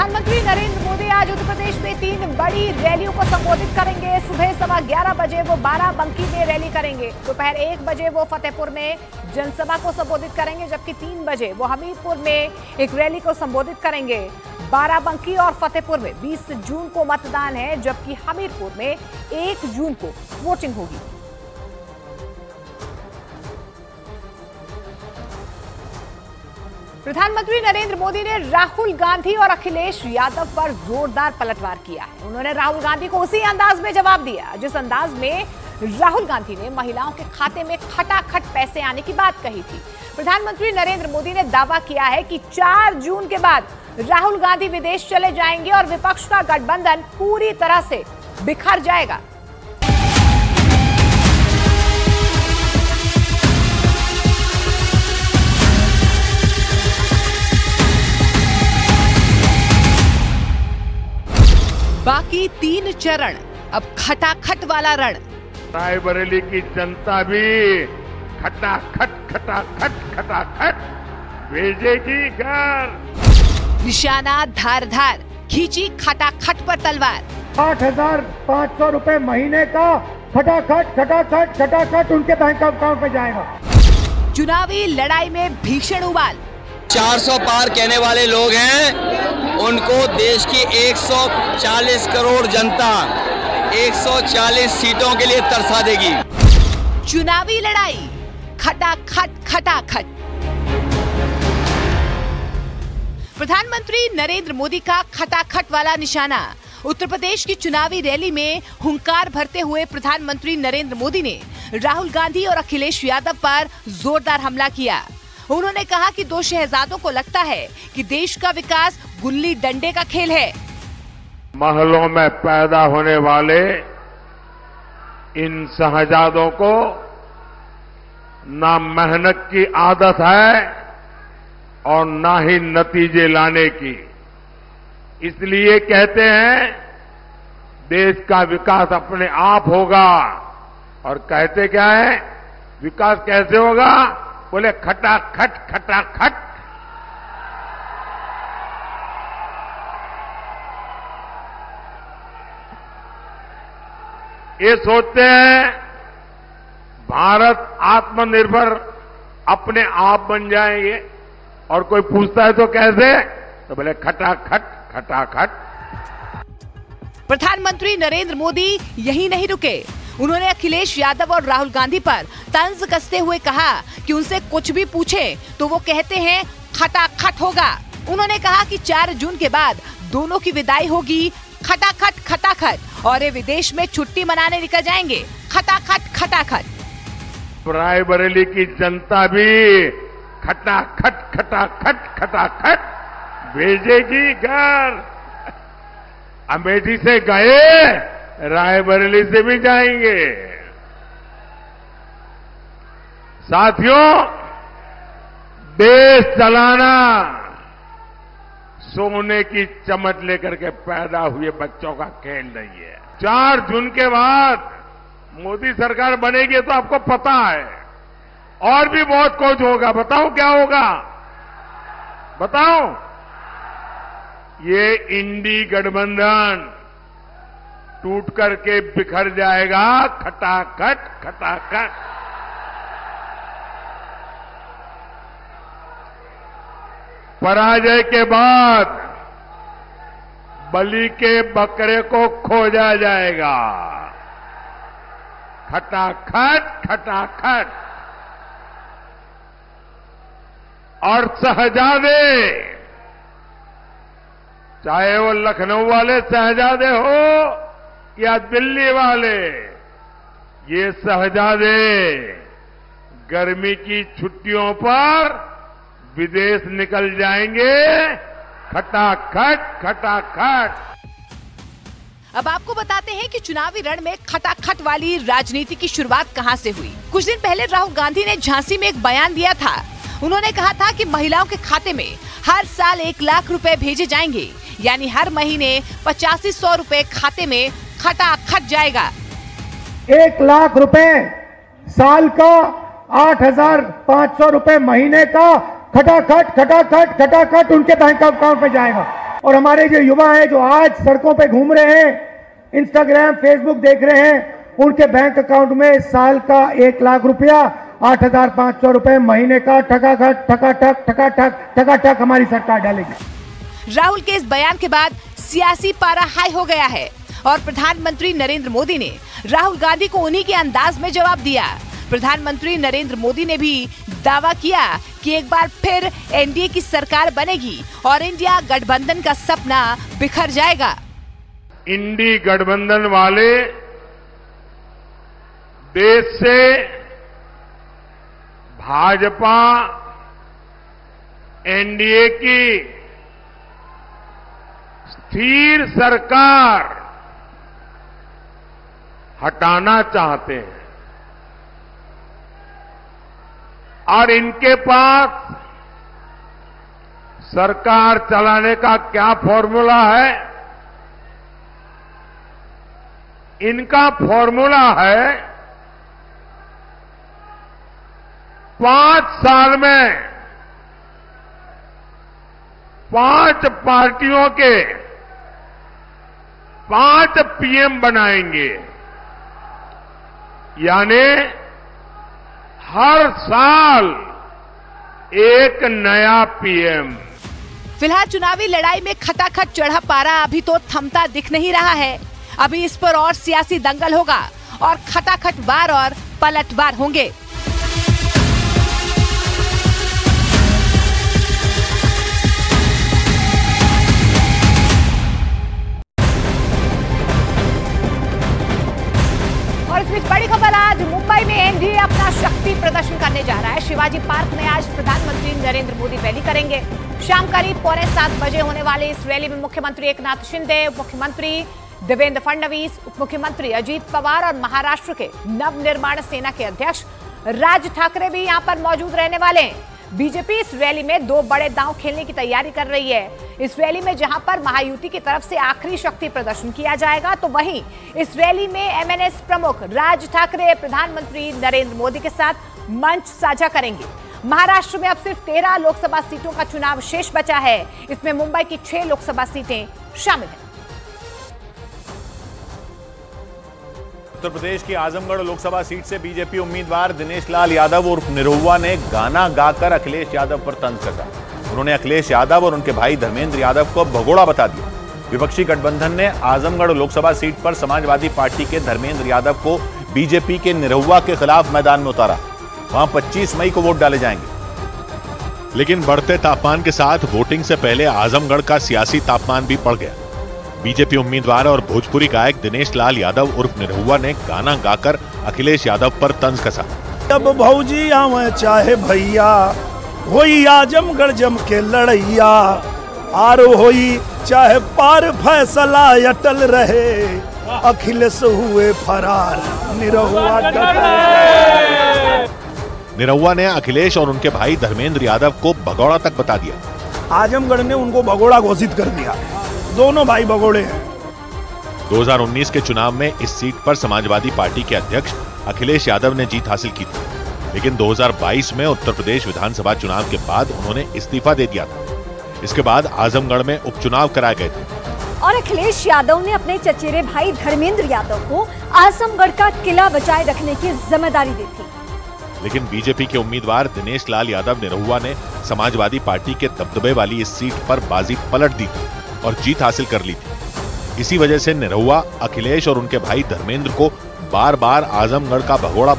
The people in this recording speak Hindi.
प्रधानमंत्री नरेंद्र मोदी आज उत्तर प्रदेश में 3 बड़ी रैलियों को संबोधित करेंगे। सुबह 11:15 बजे वो बाराबंकी में रैली करेंगे। दोपहर 1 बजे वो फतेहपुर में जनसभा को संबोधित करेंगे, जबकि 3 बजे वो हमीरपुर में एक रैली को संबोधित करेंगे। बाराबंकी और फतेहपुर में 20 जून को मतदान है, जबकि हमीरपुर में 1 जून को वोटिंग होगी। प्रधानमंत्री नरेंद्र मोदी ने राहुल गांधी और अखिलेश यादव पर जोरदार पलटवार किया है। उन्होंने राहुल गांधी को उसी अंदाज में जवाब दिया जिस अंदाज में राहुल गांधी ने महिलाओं के खाते में खटाखट पैसे आने की बात कही थी। प्रधानमंत्री नरेंद्र मोदी ने दावा किया है कि 4 जून के बाद राहुल गांधी विदेश चले जाएंगे और विपक्ष का गठबंधन पूरी तरह से बिखर जाएगा। बाकी 3 चरण, अब खटाखट वाला रण। रायबरेली की जनता भी खटाखट खटाखट खटाखट भेजेगी घर। निशाना धार धार, खींची खटाखट पर तलवार। 8,500 रुपए महीने का खटाखट खटाखट खटाखट उनके बैंक अकाउंट में जाएगा। चुनावी लड़ाई में भीषण उबाल। 400 पार कहने वाले लोग हैं, उनको देश की 140 करोड़ जनता 140 सीटों के लिए तरसा देगी। चुनावी लड़ाई खटाखट खटाखट। प्रधानमंत्री नरेंद्र मोदी का खटाखट वाला निशाना। उत्तर प्रदेश की चुनावी रैली में हुंकार भरते हुए प्रधानमंत्री नरेंद्र मोदी ने राहुल गांधी और अखिलेश यादव पर जोरदार हमला किया। उन्होंने कहा कि 2 शहजादों को लगता है कि देश का विकास गुल्ली डंडे का खेल है। महलों में पैदा होने वाले इन शहजादों को ना मेहनत की आदत है और ना ही नतीजे लाने की। इसलिए कहते हैं देश का विकास अपने आप होगा। और कहते क्या है, विकास कैसे होगा? बोले खटाखट खटाखट। ये सोचते हैं भारत आत्मनिर्भर अपने आप बन जाएंगे, और कोई पूछता है तो कैसे, तो बोले खटाखट खटाखट। प्रधानमंत्री नरेंद्र मोदी यही नहीं रुके। उन्होंने अखिलेश यादव और राहुल गांधी पर तंज कसते हुए कहा कि उनसे कुछ भी पूछे तो वो कहते हैं खटाखट होगा। उन्होंने कहा कि 4 जून के बाद दोनों की विदाई होगी खटाखट खटाखट, और ये विदेश में छुट्टी मनाने निकल जाएंगे खटाखट खटाखट। रायबरेली की जनता भी खटाखट खटाखट खटाखट भेजेगी घर। अमेठी से गए, रायबरेली से भी जाएंगे। साथियों, देश चलाना सोने की चमच लेकर के पैदा हुए बच्चों का खेल नहीं है। 4 जून के बाद मोदी सरकार बनेगी तो आपको पता है और भी बहुत कुछ होगा। बताओ क्या होगा? बताओ। ये इंडी गठबंधन टूट करके बिखर जाएगा खटाखट खटाखट। पराजय के बाद बलि के बकरे को खोजा जाएगा खटाखट खटाखट। और शहजादे, चाहे वो लखनऊ वाले शहजादे हो या दिल्ली वाले, ये शहजादे गर्मी की छुट्टियों पर विदेश निकल जाएंगे खटाखट खटाखट। अब आपको बताते हैं कि चुनावी रण में खटाखट वाली राजनीति की शुरुआत कहां से हुई। कुछ दिन पहले राहुल गांधी ने झांसी में एक बयान दिया था। उन्होंने कहा था कि महिलाओं के खाते में हर साल 1 लाख रुपए भेजे जाएंगे, यानी हर महीने 8500 रुपए खाते में खटाखट जाएगा। 1 लाख रुपए साल का, 8,500 रुपए महीने का खटाखट खटाखट खटाखट उनके बैंक अकाउंट में जाएगा। और हमारे जो युवा हैं, जो आज सड़कों पे घूम रहे हैं, इंस्टाग्राम फेसबुक देख रहे हैं, उनके बैंक अकाउंट में साल का 1 लाख रुपया, 8,500 रुपए महीने का ठकाठक ठकाठक ठकाठक ठकाठक हमारी सरकार डालेगी। राहुल के इस बयान के बाद सियासी पारा हाई हो गया है और प्रधानमंत्री नरेंद्र मोदी ने राहुल गांधी को उन्हीं के अंदाज में जवाब दिया। प्रधानमंत्री नरेंद्र मोदी ने भी दावा किया कि एक बार फिर एनडीए की सरकार बनेगी और इंडिया गठबंधन का सपना बिखर जाएगा। इंडी गठबंधन वाले देश से भाजपा एनडीए की स्थिर सरकार हटाना चाहते हैं और इनके पास सरकार चलाने का क्या फॉर्मूला है? इनका फॉर्मूला है 5 साल में 5 पार्टियों के 5 पीएम बनाएंगे, यानी हर साल एक नया पीएम। फिलहाल चुनावी लड़ाई में खटाखट चढ़ा पारा अभी तो थमता दिख नहीं रहा है। अभी इस पर और सियासी दंगल होगा और खटाखट वार और पलटवार होंगे। और इस बीच बड़ी खबर, आज मुंबई में एनडीए अपना शक्ति प्रदर्शन करने जा रहा है। शिवाजी पार्क में आज प्रधानमंत्री नरेंद्र मोदी रैली करेंगे। शाम करीब 6:45 बजे होने वाले इस रैली में मुख्यमंत्री एकनाथ शिंदे, मुख्यमंत्री देवेंद्र फडणवीस, उप मुख्यमंत्री अजीत पवार और महाराष्ट्र के नवनिर्माण सेना के अध्यक्ष राज ठाकरे भी यहां पर मौजूद रहने वाले हैं। बीजेपी इस रैली में 2 बड़े दांव खेलने की तैयारी कर रही है। इस रैली में जहां पर महायुति की तरफ से आखिरी शक्ति प्रदर्शन किया जाएगा, तो वहीं इस रैली में एमएनएस प्रमुख राज ठाकरे प्रधानमंत्री नरेंद्र मोदी के साथ मंच साझा करेंगे। महाराष्ट्र में अब सिर्फ 13 लोकसभा सीटों का चुनाव शेष बचा है। इसमें मुंबई की 6 लोकसभा सीटें शामिल हैं। उत्तर प्रदेश की आजमगढ़ लोकसभा सीट से बीजेपी उम्मीदवार दिनेश लाल यादव उर्फ निरहुआ ने गाना गाकर अखिलेश यादव पर तंज कसा। उन्होंने अखिलेश यादव और उनके भाई धर्मेंद्र यादव को भगोड़ा बता दिया। विपक्षी गठबंधन ने आजमगढ़ लोकसभा सीट पर समाजवादी पार्टी के धर्मेंद्र यादव को बीजेपी के निरहुआ के खिलाफ मैदान में उतारा। वहां 25 मई को वोट डाले जाएंगे। लेकिन बढ़ते तापमान के साथ वोटिंग से पहले आजमगढ़ का सियासी तापमान भी बढ़ गया। बीजेपी उम्मीदवार और भोजपुरी गायक दिनेश लाल यादव उर्फ निरहुआ ने गाना गाकर अखिलेश यादव पर तंज कसा। जब भौजी आवे चाहे भैया, होई आजमगढ़ जम के लड़ैया, आर होई चाहे पार फैसला अटल रहे, अखिलेश हुए फरार निरहुआ डटे। निरहुआ ने अखिलेश और उनके भाई धर्मेंद्र यादव को भगोड़ा तक बता दिया। आजमगढ़ ने उनको भगोड़ा घोषित कर दिया। दोनों भाई भगोड़े हैं। 2019 के चुनाव में इस सीट पर समाजवादी पार्टी के अध्यक्ष अखिलेश यादव ने जीत हासिल की थी, लेकिन 2022 में उत्तर प्रदेश विधानसभा चुनाव के बाद उन्होंने इस्तीफा दे दिया था। इसके बाद आजमगढ़ में उपचुनाव कराए गए थे और अखिलेश यादव ने अपने चचेरे भाई धर्मेंद्र यादव को आजमगढ़ का किला बचाए रखने की जिम्मेदारी दी थी। लेकिन बीजेपी के उम्मीदवार दिनेश लाल यादव निरहुआ ने समाजवादी पार्टी के दबदबे वाली इस सीट पर बाजी पलट दी थी और जीत हासिल कर ली थी। इसी वजह से निरहुआ अखिलेश और उनके भाई धर्मेंद्र को बार बार आजमगढ़ का भगोड़ा